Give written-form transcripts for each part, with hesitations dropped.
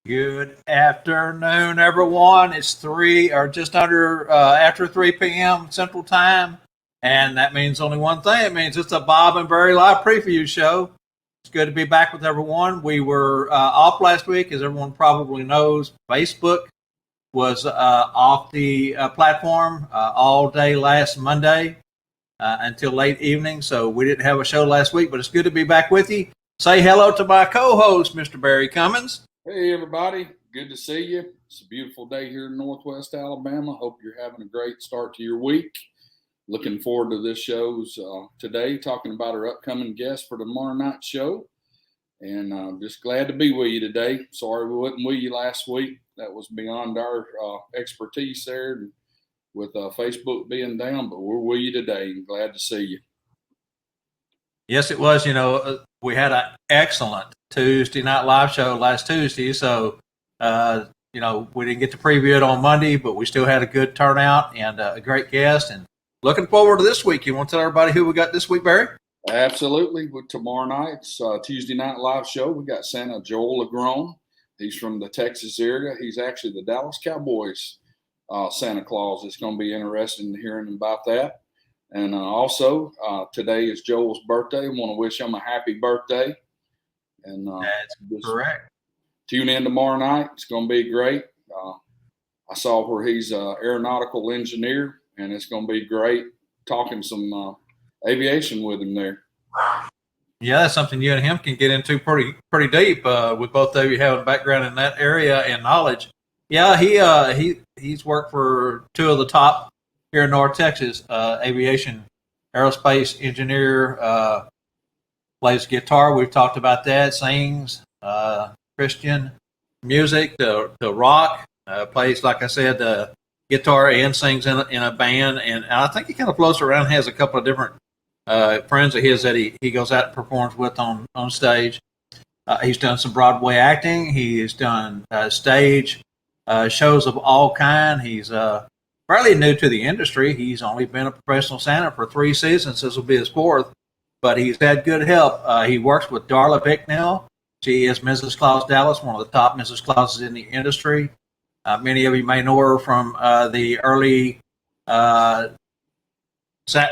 Good afternoon, everyone. It's just under after 3 p.m. Central Time, and that means only one thing. It means it's a Bob and Barry live preview show. It's good to be back with everyone. We were off last week, as everyone probably knows. Facebook was off the platform all day last Monday until late evening, so we didn't have a show last week. But it's good to be back with you. Say hello to my co-host, Mr. Barry Cummins. Hey, everybody. Good to see you. It's a beautiful day here in Northwest Alabama. Hope you're having a great start to your week. Looking forward to this show's today, talking about our upcoming guest for tomorrow night's show. And just glad to be with you today. Sorry we wasn't with you last week. That was beyond our expertise there with Facebook being down, but we're with you today and glad to see you. Yes, it was. We had an excellent Tuesday night live show last Tuesday. So, we didn't get to preview it on Monday, but we still had a good turnout and a great guest. And looking forward to this week. You want to tell everybody who we got this week, Barry? Absolutely. With tomorrow night's Tuesday night live show, we got Santa Joel Legrone. He's from the Texas area. He's actually the Dallas Cowboys Santa Claus. It's going to be interesting hearing about that. And also, today is Joel's birthday. I want to wish him a happy birthday. And that's correct. Tune in tomorrow night. It's going to be great. I saw where he's an aeronautical engineer, and it's going to be great talking some aviation with him there. Yeah, that's something you and him can get into pretty deep with both of you having a background in that area and knowledge. Yeah, he's worked for two of the top here in North Texas, aviation, aerospace engineer, plays guitar. We've talked about that. Sings Christian music, the rock. Plays, like I said, guitar and sings in a band. And I think he kind of floats around. Has a couple of different friends of his that he goes out and performs with on stage. He's done some Broadway acting. He has done stage shows of all kind. He's fairly new to the industry. He's only been a professional Santa for 3 seasons. This will be his 4th, but he's had good help. He works with Darla Bicknell. She is Mrs. Claus Dallas, one of the top Mrs. Clauses in the industry. Many of you may know her from the early Sat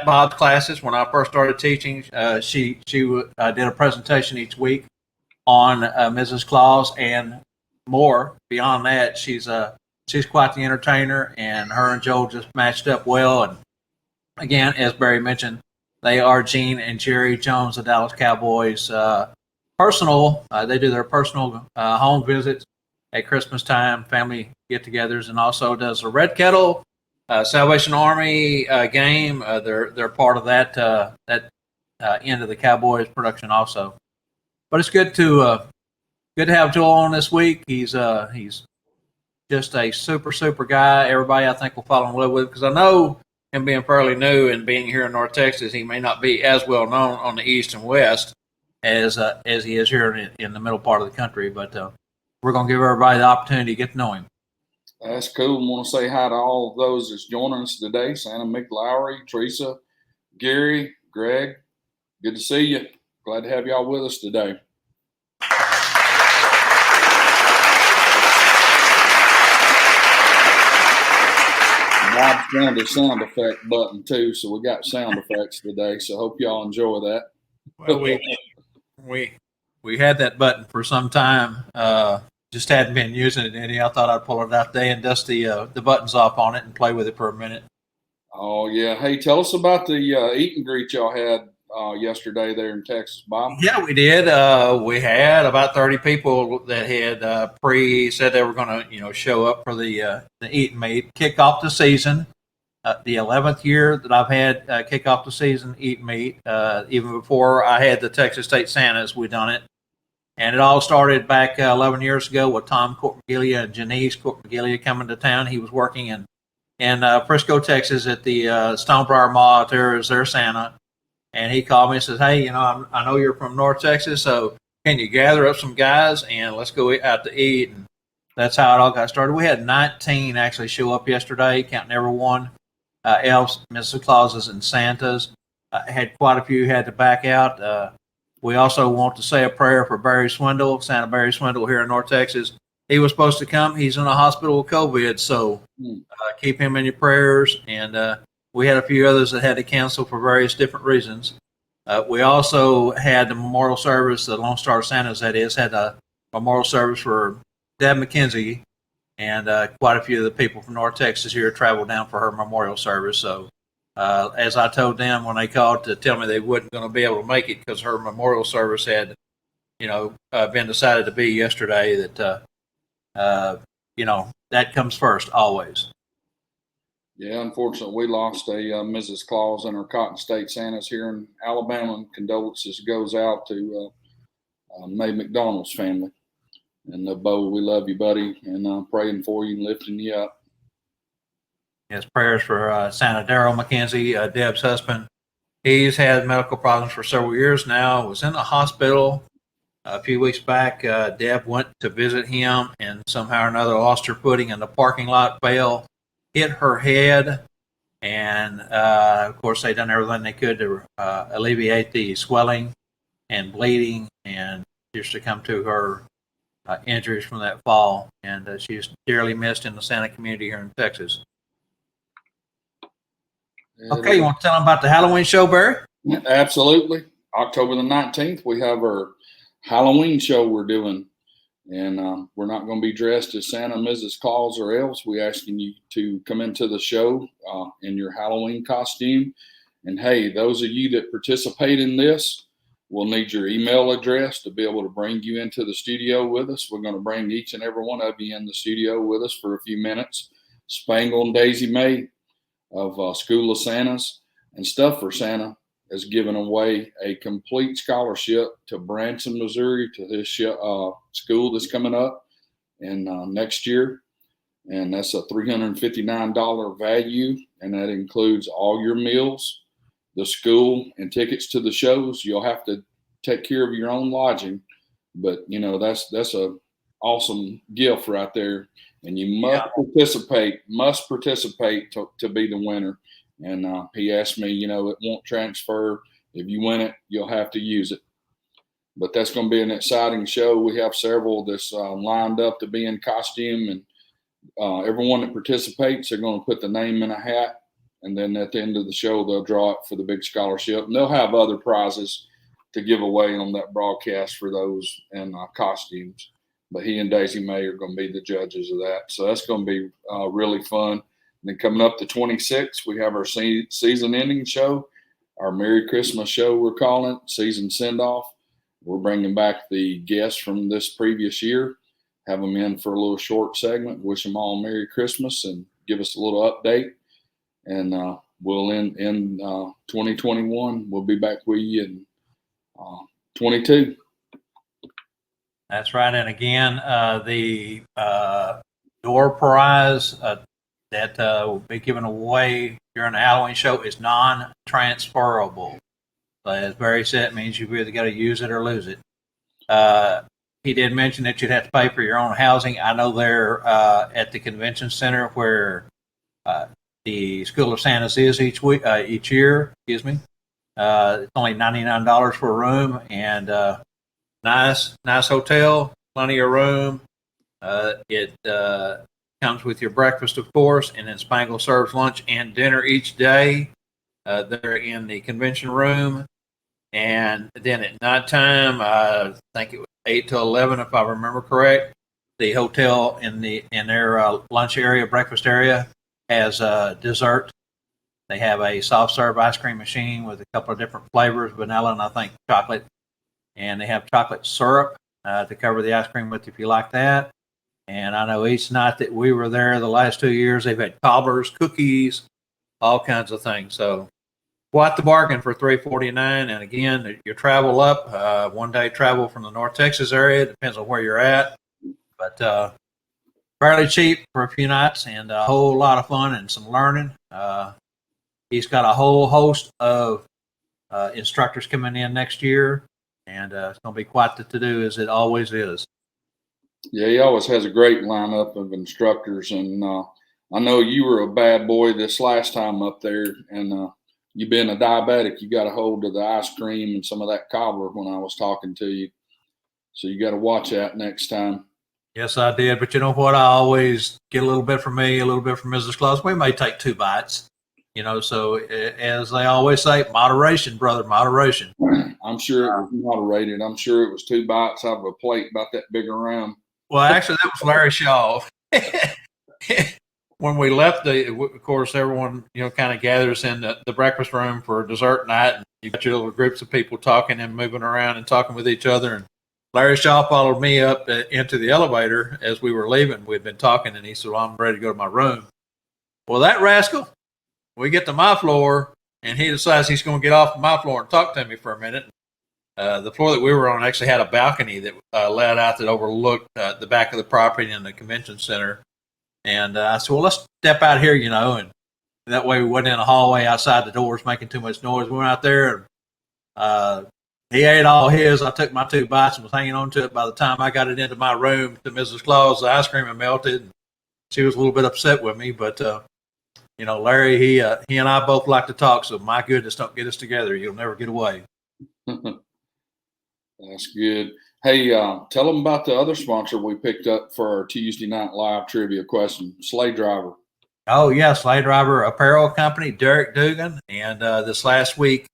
Bob classes. When I first started teaching, she did a presentation each week on Mrs. Claus and more. Beyond that, she's quite the entertainer, and her and Joel just matched up well. And again, as Barry mentioned, they are Gene and Jerry Jones, the Dallas Cowboys. They do their personal home visits at Christmas time, family get-togethers, and also does a Red Kettle Salvation Army game. They're part of that end of the Cowboys production also. But it's good to have Joel on this week. He's just a super guy. Everybody, I think, will fall in love with, because I know him being fairly new and being here in North Texas, he may not be as well known on the East and West as he is here in the middle part of the country. But we're going to give everybody the opportunity to get to know him. That's cool. I want to say hi to all of those that's joining us today. Santa McLowry, Teresa, Gary, Greg. Good to see you. Glad to have y'all with us today. Bob found a sound effect button too, so we got sound effects today. So hope y'all enjoy that. Well, we had that button for some time. Just hadn't been using it any. I thought I'd pull it out today and dust the buttons off on it and play with it for a minute. Oh yeah. Hey, tell us about the eat and greet y'all had yesterday there in Texas, Bob. Yeah, we did. We had about 30 people that had said they were going to, show up for the eat and meet, kick off the season. The 11th year that I've had kick off the season eat and meet. Even before I had the Texas State Santas, we done it, and it all started back 11 years ago with Tom Courtmagilia and Janice Courtmagilia coming to town. He was working in Frisco, Texas, at the Stonebriar Mall there as their Santa. And he called me and says, hey, I know you're from North Texas, so can you gather up some guys and let's go out to eat? And that's how it all got started. We had 19 actually show up yesterday, counting everyone, elves, Mrs. Clauses, and Santas. Had quite a few had to back out. We also want to say a prayer for Barry Swindle, Santa Barry Swindle here in North Texas. he was supposed to come. He's in a hospital with COVID, so keep him in your prayers. And we had a few others that had to cancel for various different reasons. We also had the memorial service, the Lone Star Santas, that is, had a memorial service for Deb McKenzie, and quite a few of the people from North Texas here traveled down for her memorial service. So as I told them when they called to tell me they wasn't going to be able to make it because her memorial service had, been decided to be yesterday, that, that comes first always. Yeah, unfortunately, we lost a Mrs. Claus and her Cotton State Santas here in Alabama. And condolences goes out to Mae McDonald's family. And Bo, we love you, buddy, and praying for you and lifting you up. Yes, prayers for Santa Daryl McKenzie, Deb's husband. He's had medical problems for several years now. Was in the hospital a few weeks back. Deb went to visit him and somehow or another lost her footing in the parking lot, fell, hit her head, and of course they done everything they could to alleviate the swelling and bleeding and just to come to her injuries from that fall. And she's dearly missed in the Santa community here in Texas. Okay, you want to tell them about the Halloween show, Barry? Absolutely. October the 19th, we have our Halloween show we're doing. And we're not going to be dressed as Santa, Mrs. Claus, or elves. We're asking you to come into the show in your Halloween costume. And hey, those of you that participate in this, we'll need your email address to be able to bring you into the studio with us. We're going to bring each and every one of you in the studio with us for a few minutes. Spangle and Daisy Mae of School of Santas and Stuff for Santa is giving away a complete scholarship to Branson, Missouri, to this school that's coming up in next year. And that's a $359 value, and that includes all your meals, the school, and tickets to the shows. You'll have to take care of your own lodging, but that's a awesome gift right there. And you must participate to be the winner. And he asked me, it won't transfer. If you win it, you'll have to use it. But that's going to be an exciting show. We have several that's lined up to be in costume, and everyone that participates, they're going to put the name in a hat. And then at the end of the show, they'll draw it for the big scholarship. And they'll have other prizes to give away on that broadcast for those in costumes. But he and Daisy Mae are going to be the judges of that. So that's going to be really fun. And then coming up to 26th, we have our season ending show, our Merry Christmas show, we're calling it, season send-off. We're bringing back the guests from this previous year, have them in for a little short segment, wish them all Merry Christmas and give us a little update. And we'll end in 2021. We'll be back with you in 22. That's right. And again, the door prize that will be given away during the Halloween show is non-transferable. So as Barry said, it means you've either got to use it or lose it. He did mention that you'd have to pay for your own housing. I know they're at the convention center where the School of Santas is each year. Excuse me. It's only $99 for a room, and nice hotel, plenty of room. It comes with your breakfast, of course, and then Spangle serves lunch and dinner each day. They're in the convention room, and then at nighttime, I think it was 8 to 11, if I remember correct. The hotel in their lunch area, breakfast area, has dessert. They have a soft serve ice cream machine with a couple of different flavors, vanilla and I think chocolate. And they have chocolate syrup to cover the ice cream with if you like that. And I know each night that we were there the last 2 years, they've had cobblers, cookies, all kinds of things. So quite the bargain for $349. And again, your travel up, one-day travel from the North Texas area, depends on where you're at. But fairly cheap for a few nights and a whole lot of fun and some learning. He's got a whole host of instructors coming in next year. And it's going to be quite the to-do, as it always is. Yeah, he always has a great lineup of instructors. And I know you were a bad boy this last time up there. And you being a diabetic, you got a hold of the ice cream and some of that cobbler when I was talking to you. So you got to watch that next time. Yes, I did. But you know what? I always get a little bit from me, a little bit from Mrs. Claus. We may take 2 bites, so as they always say, moderation, brother, moderation. I'm sure it was moderated. I'm sure it was 2 bites out of a plate about that big around. Well, actually, that was Larry Shaw. When we left, of course, everyone, kind of gathers in the breakfast room for dessert night. And you got your little groups of people talking and moving around and talking with each other. And Larry Shaw followed me up into the elevator as we were leaving. We'd been talking, and he said, well, I'm ready to go to my room. Well, that rascal, we get to my floor, and he decides he's going to get off of my floor and talk to me for a minute. The floor that we were on actually had a balcony that led out that overlooked the back of the property and the convention center. And I said, well, let's step out here, and that way we wasn't in a hallway outside the doors making too much noise. We went out there, and he ate all his. I took my 2 bites and was hanging on to it. By the time I got it into my room to Mrs. Claus, the ice cream had melted. She was a little bit upset with me, but Larry, he and I both like to talk. So my goodness, don't get us together. You'll never get away. That's good. Hey, tell them about the other sponsor we picked up for our Tuesday night live trivia question, Sleigh Driver. Oh, yeah, Sleigh Driver Apparel Company, Derek Dugan. And this last week,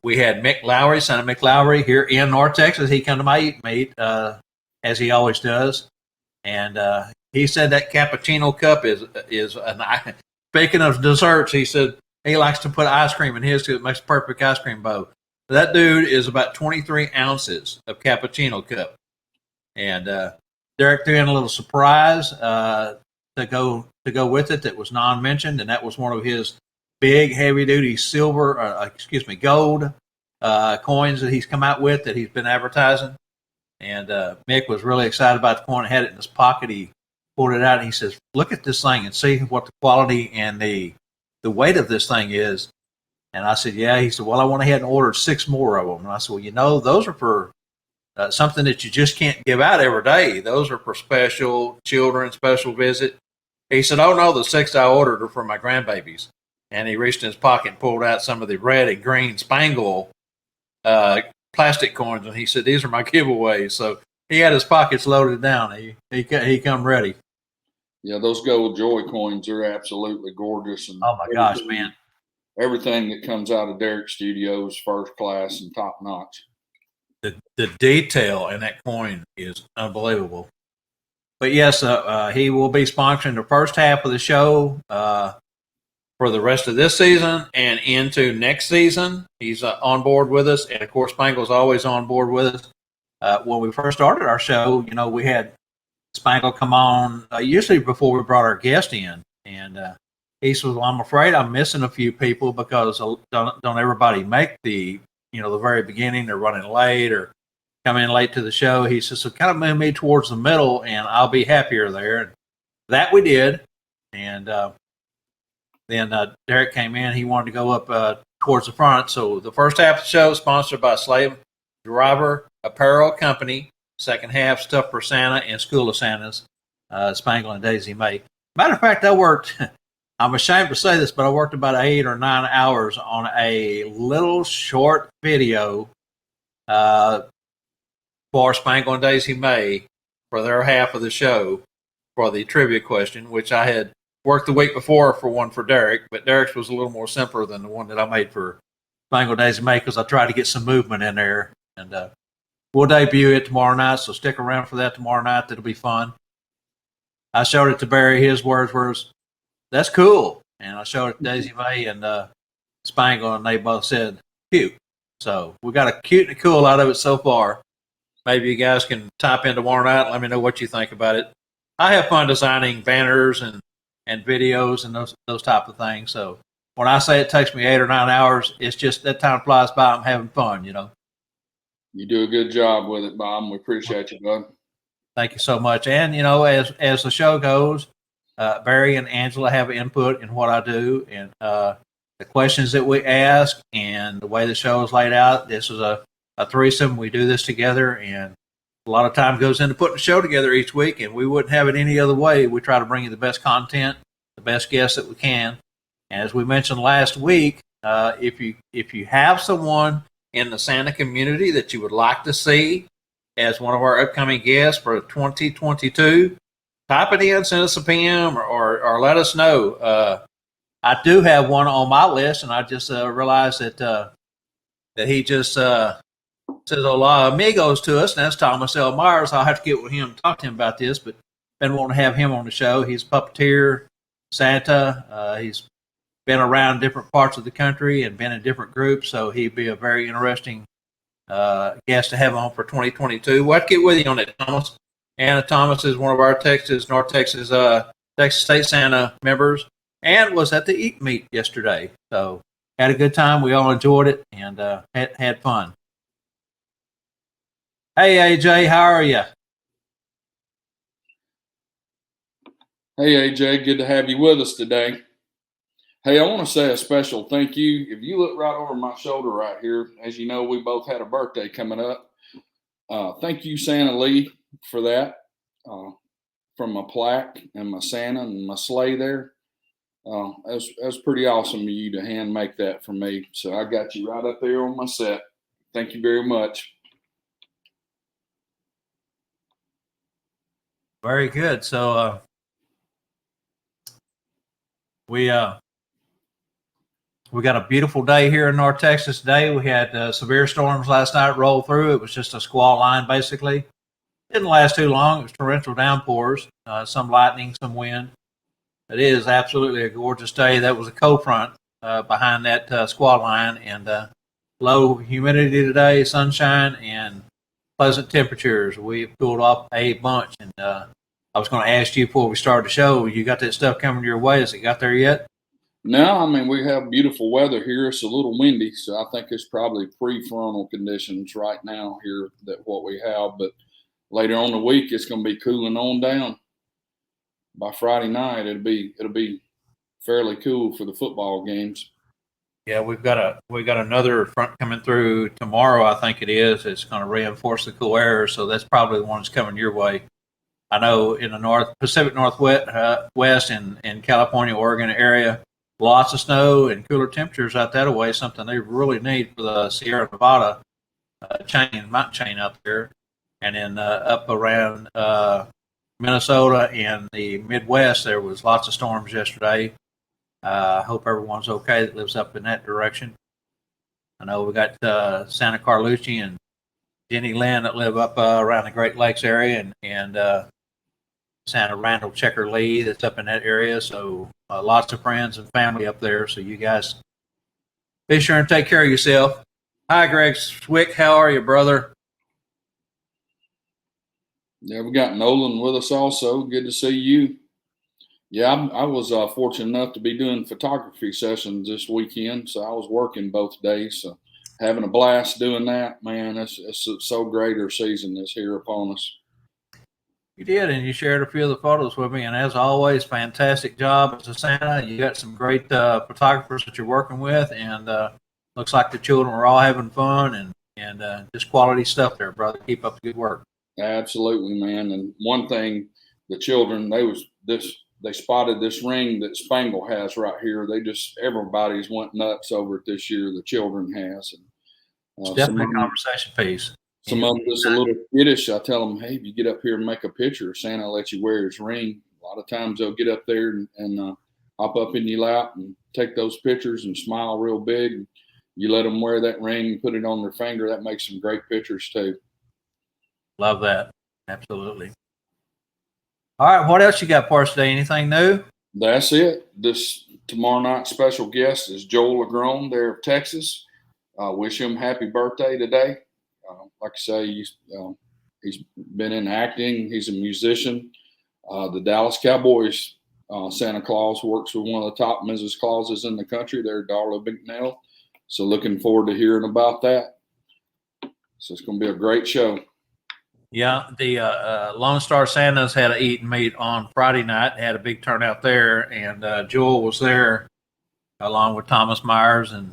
we had Mick Lowry, son of Mick Lowry, here in North Texas. He came to my meet, as he always does. And he said that cappuccino cup is speaking of desserts, he said he likes to put ice cream in his because it makes a perfect ice cream bowl. That dude is about 23 ounces of cappuccino cup. And Derek threw in a little surprise to go with it that was non-mentioned, and that was one of his big, heavy-duty gold coins that he's come out with that he's been advertising. And Mick was really excited about the coin. Had it in his pocket. He pulled it out, and he says, look at this thing and see what the quality and the weight of this thing is. And I said, yeah. He said, well, I went ahead and ordered 6 more of them. And I said, well, those are for something that you just can't give out every day. Those are for special children, special visit. He said, oh, no, the 6 I ordered are for my grandbabies. And he reached in his pocket and pulled out some of the red and green Spangle plastic coins. And he said, these are my giveaways. So he had his pockets loaded down. He come ready. Yeah, those gold joy coins are absolutely gorgeous. And oh, my gosh, man. Everything that comes out of Derek Studios, first class and top notch. The detail in that coin is unbelievable. But yes, he will be sponsoring the first half of the show for the rest of this season and into next season. He's on board with us, and of course, Spangle's always on board with us. When we first started our show, we had Spangle come on usually before we brought our guest in, and he says, well, I'm afraid I'm missing a few people because don't everybody make the very beginning. They're running late or come in late to the show. He says, so kind of move me towards the middle and I'll be happier there. And that we did. And then Derek came in. He wanted to go up towards the front. So the first half of the show sponsored by Sleigh Driver Apparel Company. Second half, Stuff for Santa and School of Santas, Spangle and Daisy May. Matter of fact, I worked... I'm ashamed to say this, but I worked about 8 or 9 hours on a little short video for Spangle and Daisy May for their half of the show for the trivia question, which I had worked the week before for one for Derek, but Derek's was a little more simpler than the one that I made for Spangle and Daisy May because I tried to get some movement in there. And we'll debut it tomorrow night, so stick around for that tomorrow night. That'll be fun. I showed it to Barry. His words were, that's cool. And I showed it to Daisy May and Spangle, and they both said, cute. So we got a cute and cool out of it so far. Maybe you guys can type in tomorrow night and let me know what you think about it. I have fun designing banners and videos and those type of things. So when I say it takes me 8 or 9 hours, it's just that time flies by. I'm having fun, You do a good job with it, Bob. We appreciate you, bud. Thank you so much. And, as the show goes, Barry and Angela have input in what I do and the questions that we ask and the way the show is laid out. This is a threesome. We do this together, and a lot of time goes into putting the show together each week, and we wouldn't have it any other way. We try to bring you the best content, the best guests that we can. And as we mentioned last week, if you have someone in the Santa community that you would like to see as one of our upcoming guests for 2022, type it in, send us a PM, or let us know. I do have one on my list, and I just realized that he just says hola amigos to us, and that's Thomas L. Myers. I'll have to get with him and talk to him about this, but been wanting to have him on the show. He's a puppeteer, Santa. He's been around different parts of the country and been in different groups, so he'd be a very interesting guest to have on for 2022. We'll have to get with you on it, Thomas. Anna Thomas is one of our North Texas Texas State Santa members, and was at the Eat Meet yesterday. So had a good time. We all enjoyed it and had fun. Hey, AJ, how are you? Hey, AJ, good to have you with us today. Hey, I want to say a special thank you. If you look right over my shoulder right here, as you know, we both had a birthday coming up. Thank you, Santa Lee, for that. From my plaque and my Santa and my sleigh there. That was pretty awesome of you to hand make that for me. So I got you right up there on my set. Thank you very much. Very good. So we got a beautiful day here in North Texas today. We had severe storms last night roll through. It was just a squall line, basically. Didn't last too long. It was torrential downpours, some lightning, some wind. It is absolutely a gorgeous day. That was a cold front behind that squall line, and low humidity today, sunshine, and pleasant temperatures. We cooled off a bunch, and I was going to ask you before we started the show, you got that stuff coming your way? Has it got there yet? No, I mean, we have beautiful weather here. It's a little windy, so I think it's probably pre-frontal conditions right now here that what we have. But later on the week, it's going to be cooling on down. By Friday night, it'll be fairly cool for the football games. Yeah, we've got another front coming through tomorrow. I think it is. It's going to reinforce the cool air, so that's probably the one that's coming your way. I know in the Pacific Northwest, West and California, Oregon area, lots of snow and cooler temperatures out that way. Something they really need for the Sierra Nevada mountain chain out there, and then up around Minnesota and the Midwest, there was lots of storms yesterday. I hope everyone's okay that lives up in that direction. I know we got Santa Carlucci and Jenny Lynn that live up around the Great Lakes area, and Santa Randall Checker Lee that's up in that area. So lots of friends and family up there. So you guys be sure and take care of yourself. Hi, Greg Swick. How are you, brother? Yeah, we got Nolan with us also. Good to see you. Yeah, I was fortunate enough to be doing photography sessions this weekend, so I was working both days. So having a blast doing that, man. It's so great. Our season is here upon us. You did, and you shared a few of the photos with me. And as always, fantastic job as a Santa. You got some great photographers that you're working with, and looks like the children were all having fun and just quality stuff there, brother. Keep up the good work. Absolutely, man. And one thing, the children, they spotted this ring that Spangle has right here. Everybody's went nuts over it this year. The children has. And, it's definitely a conversation piece. Some of us a little kiddish. I tell them, hey, if you get up here and make a picture, Santa will let you wear his ring. A lot of times they'll get up there and hop up in your lap and take those pictures and smile real big. You let them wear that ring and put it on their finger. That makes some great pictures too. Love that. Absolutely. All right. What else you got for us today? Anything new? That's it. This tomorrow night special guest is Joel Lagrone there of Texas. Wish him happy birthday today. Like I say, he's been in acting. He's a musician. The Dallas Cowboys Santa Claus works with one of the top Mrs. Clauses in the country. They're Darla McNeil. So looking forward to hearing about that. So it's going to be a great show. Yeah, the Lone Star Santas had an eat and meet on Friday night. Had a big turnout there, and Joel was there along with Thomas Myers and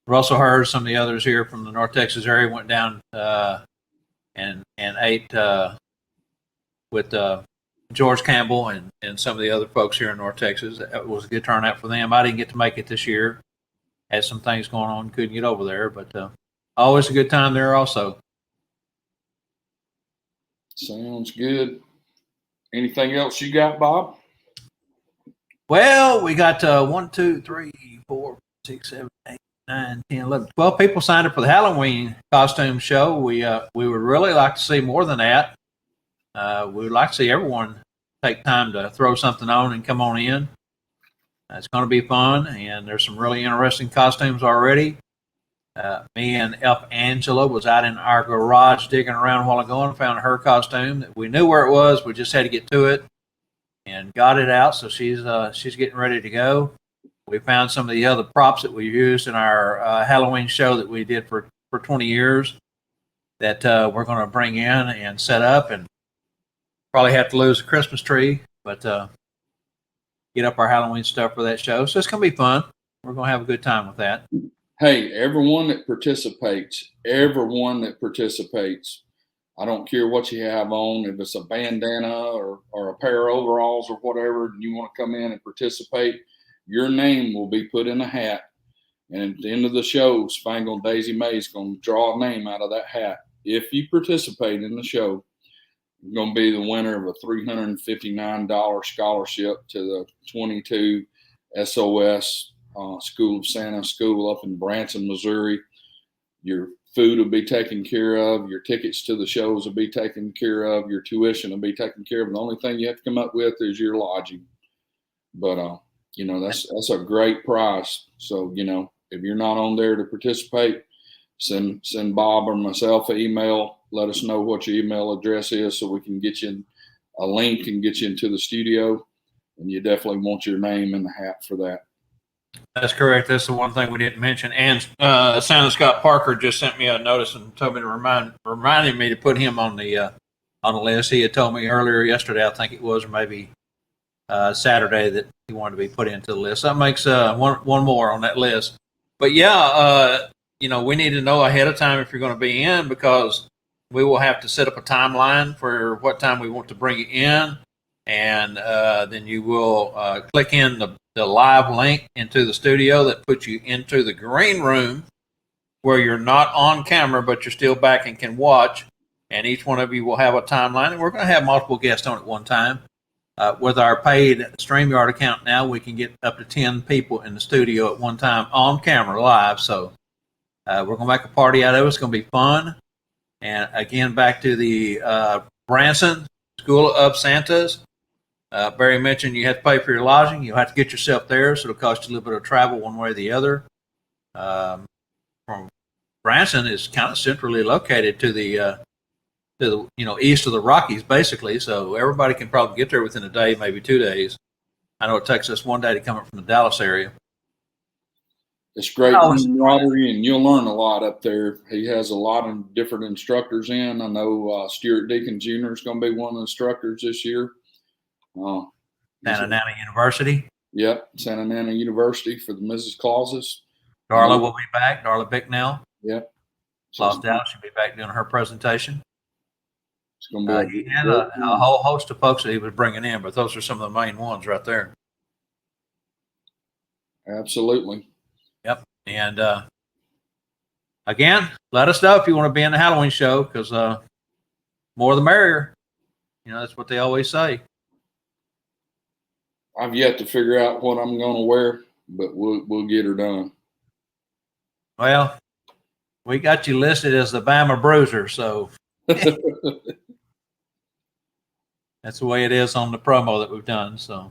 Russell Hurd. Some of the others here from the North Texas area went down and ate with George Campbell and some of the other folks here in North Texas. It was a good turnout for them. I didn't get to make it this year. Had some things going on, couldn't get over there, but always a good time there also. Sounds good. Anything else you got, Bob? Well, we got 1, 2, 3, 4, 6, 7, 8, 9, 10, 11, 12 people signed up for the Halloween costume show. We would really like to see more than that. We would like to see everyone take time to throw something on and come on in. It's going to be fun, and there's some really interesting costumes already. Me and Elf Angela was out in our garage digging around a while ago and found her costume. We knew where it was. We just had to get to it and got it out. So she's getting ready to go. We found some of the other props that we used in our Halloween show that we did for 20 years that we're going to bring in and set up, and probably have to lose a Christmas tree, but get up our Halloween stuff for that show. So it's going to be fun. We're going to have a good time with that. Hey, everyone that participates, I don't care what you have on, if it's a bandana or a pair of overalls or whatever, and you want to come in and participate, your name will be put in a hat. And at the end of the show, Spangled Daisy May is going to draw a name out of that hat. If you participate in the show, you're going to be the winner of a $359 scholarship to the 22 SOS School of Santa School up in Branson, Missouri. Your food will be taken care of. Your tickets to the shows will be taken care of. Your tuition will be taken care of. The only thing you have to come up with is your lodging. But, that's a great prize. So, if you're not on there to participate, send Bob or myself an email. Let us know what your email address is so we can get you a link and get you into the studio. And you definitely want your name in the hat for that. That's correct. That's the one thing we didn't mention. And Santa Scott Parker just sent me a notice and told me to reminded me to put him on the list. He had told me earlier yesterday, I think it was, or maybe Saturday, that he wanted to be put into the list. That makes one more on that list. But yeah, we need to know ahead of time if you're going to be in, because we will have to set up a timeline for what time we want to bring you in. And then you will click in the live link into the studio that puts you into the green room where you're not on camera, but you're still back and can watch. And each one of you will have a timeline. And we're going to have multiple guests on at one time. With our paid StreamYard account now, we can get up to 10 people in the studio at one time on camera live. So we're going to make a party out of it. It's going to be fun. And again, back to the Branson School of Santas. Barry mentioned you have to pay for your lodging. You'll have to get yourself there, so it'll cost you a little bit of travel one way or the other. From Branson is kind of centrally located to the east of the Rockies, basically. So everybody can probably get there within a day, maybe 2 days. I know it takes us one day to come up from the Dallas area. It's great camaraderie, and you'll learn a lot up there. He has a lot of different instructors in. I know Stuart Deacon Jr. is going to be one of the instructors this year. Santa Ana University. Yep, Santa Ana University for the Mrs. Clauses. Darla will be back. Darla Bicknell. Yep. Lost out. She'll be back doing her presentation. It's going to be he had a whole host of folks that he was bringing in, but those are some of the main ones right there. Absolutely. Yep. And again, let us know if you want to be in the Halloween show, because more the merrier. That's what they always say. I've yet to figure out what I'm going to wear, but we'll get her done. Well, we got you listed as the Bama Bruiser, so that's the way it is on the promo that we've done. So,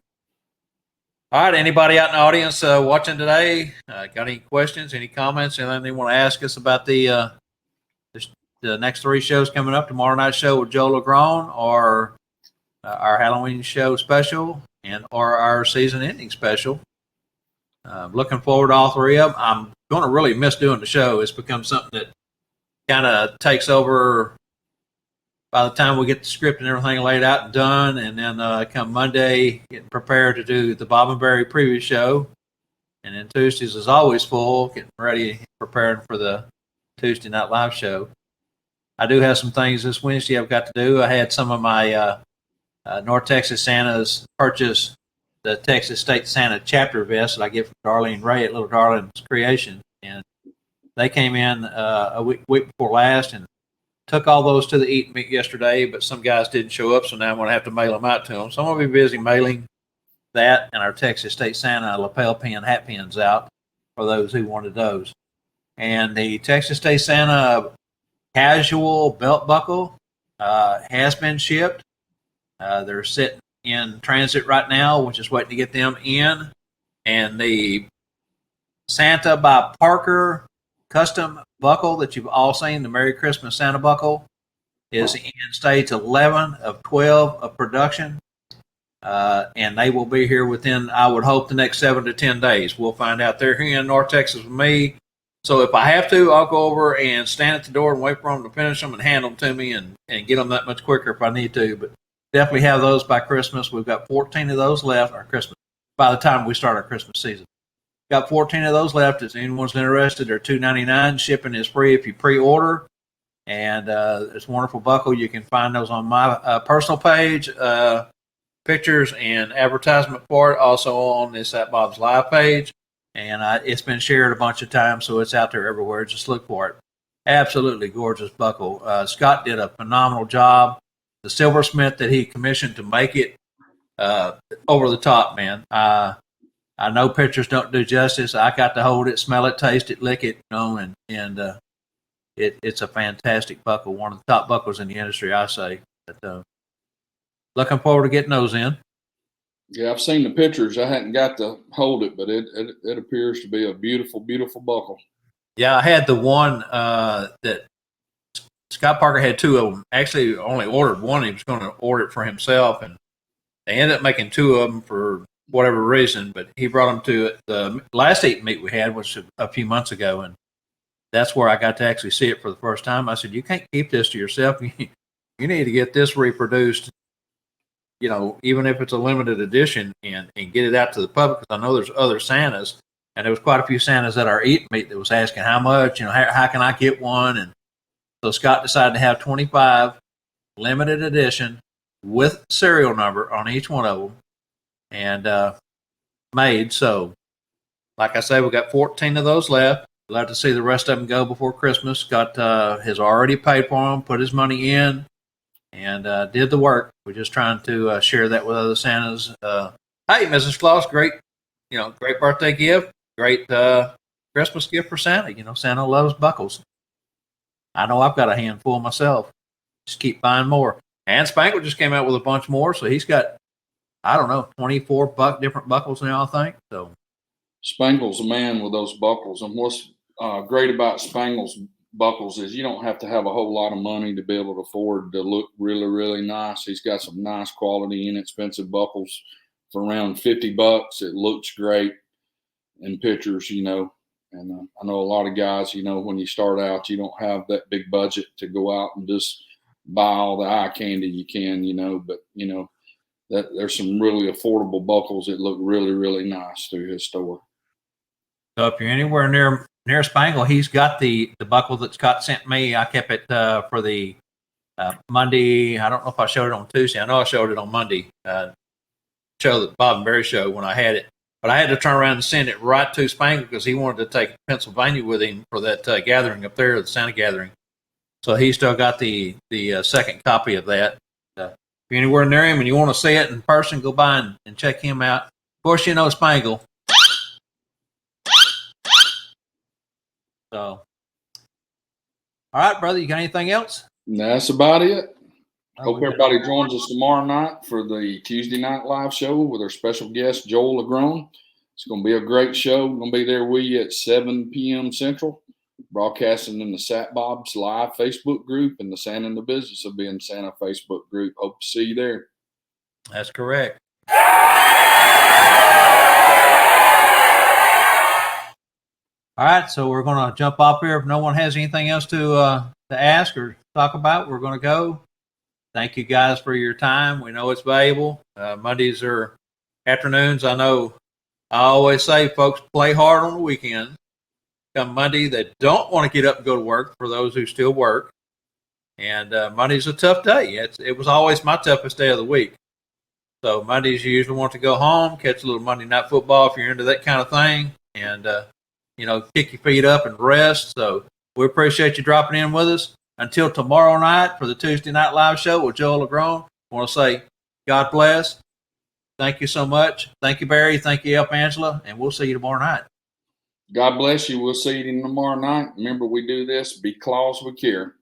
all right, anybody out in the audience watching today, got any questions, any comments, anything they want to ask us about the next 3 shows coming up? Tomorrow night's show with Joe LeGrone, or our Halloween show special, or our season ending special. Looking forward to all 3 of them. I'm going to really miss doing the show. It's become something that kind of takes over by the time we get the script and everything laid out and done. And then come Monday, getting prepared to do the Bob and Barry preview show. And then Tuesdays is always full, getting ready, preparing for the Tuesday Night Live show. I do have some things this Wednesday I've got to do. I had some of my North Texas Santas purchase the Texas State Santa chapter vest that I get from Darlene Ray at Little Darlene's Creation. And they came in a week before last, and took all those to the Eat Meat yesterday, but some guys didn't show up, so now I'm going to have to mail them out to them. So I'm going to be busy mailing that and our Texas State Santa lapel pin hat pins out for those who wanted those. And the Texas State Santa casual belt buckle has been shipped. They're sitting in transit right now. We're just waiting to get them in. And the Santa by Parker custom buckle that you've all seen, the Merry Christmas Santa buckle, is in stage 11 of 12 of production. And they will be here within, I would hope, the next 7 to 10 days. We'll find out. They're here in North Texas with me. So if I have to, I'll go over and stand at the door and wait for them to finish them and hand them to me and get them that much quicker if I need to. But definitely have those by Christmas. We've got 14 of those left, or Christmas, by the time we start our Christmas season. Got 14 of those left. If anyone's interested, they're $2.99. Shipping is free if you pre-order. And it's a wonderful buckle. You can find those on my personal page, pictures and advertisement for it. Also on this At Bob's Live page. And it's been shared a bunch of times, so it's out there everywhere. Just look for it. Absolutely gorgeous buckle. Scott did a phenomenal job. The silversmith that he commissioned to make it, over the top, man. I know pictures don't do justice. I got to hold it, smell it, taste it, lick it, and it's a fantastic buckle. One of the top buckles in the industry, I say. But, looking forward to getting those in. Yeah, I've seen the pictures. I hadn't got to hold it, but it appears to be a beautiful, beautiful buckle. Yeah, I had the one that Scott Parker had 2 of them. Actually, only ordered one. He was going to order it for himself, and they ended up making 2 of them for whatever reason. But he brought them to the last Eat Meat we had, which was a few months ago, and that's where I got to actually see it for the first time. I said, "You can't keep this to yourself. You need to get this reproduced." Even if it's a limited edition, and get it out to the public, because I know there's other Santas, and there was quite a few Santas at our Eat Meat that was asking how much, how can I get one? And so Scott decided to have 25 limited edition with serial number on each one of them, and made. So, like I say, we got 14 of those left. We'd love to see the rest of them go before Christmas. Scott has already paid for them, put his money in, and did the work. We're just trying to share that with other Santas. Hey, Mrs. Claus, great birthday gift, great Christmas gift for Santa. Santa loves buckles. I know I've got a handful myself. Just keep buying more. And Spangle just came out with a bunch more, so he's got, 24 different buckles now, I think. So Spangle's a man with those buckles, and what's great about Spangle's buckles is you don't have to have a whole lot of money to be able to afford to look really, really nice. He's got some nice quality, inexpensive buckles for around $50. It looks great in pictures, and I know a lot of guys, when you start out, you don't have that big budget to go out and just buy all the eye candy you can, but that there's some really affordable buckles that look really, really nice through his store. So if you're anywhere near Spangle, he's got the buckle that Scott sent me. I kept it for the Monday. I don't know if I showed it on Tuesday. I know I showed it on Monday. Show the Bob and Barry show when I had it. But I had to turn around and send it right to Spangle because he wanted to take Pennsylvania with him for that gathering up there, the Santa gathering. So he still got the second copy of that. If you're anywhere near him and you want to see it in person, go by and check him out. Of course, Spangle. So, all right, brother, you got anything else? That's about it. Hope everybody joins us tomorrow night for the Tuesday night live show with our special guest, Joel Lagrone. It's going to be a great show. We're going to be there with you at 7 p.m. Central, broadcasting in the Sat Bob's Live Facebook group, and the Santa in the Business of Being Santa Facebook group. Hope to see you there. That's correct. All right, so we're going to jump off here. If no one has anything else to ask or talk about, we're going to go. Thank you guys for your time. We know it's valuable. Mondays are afternoons. I know I always say, folks, play hard on the weekend. Come Monday, they don't want to get up and go to work for those who still work. And Monday's a tough day. It was always my toughest day of the week. So Mondays, you usually want to go home, catch a little Monday Night Football if you're into that kind of thing, and, kick your feet up and rest. So we appreciate you dropping in with us. until tomorrow night for the Tuesday Night Live show with Joel LeGrone, I want to say God bless. Thank you so much. Thank you, Barry. Thank you, Elp Angela. And we'll see you tomorrow night. God bless you. We'll see you tomorrow night. Remember, we do this because we care.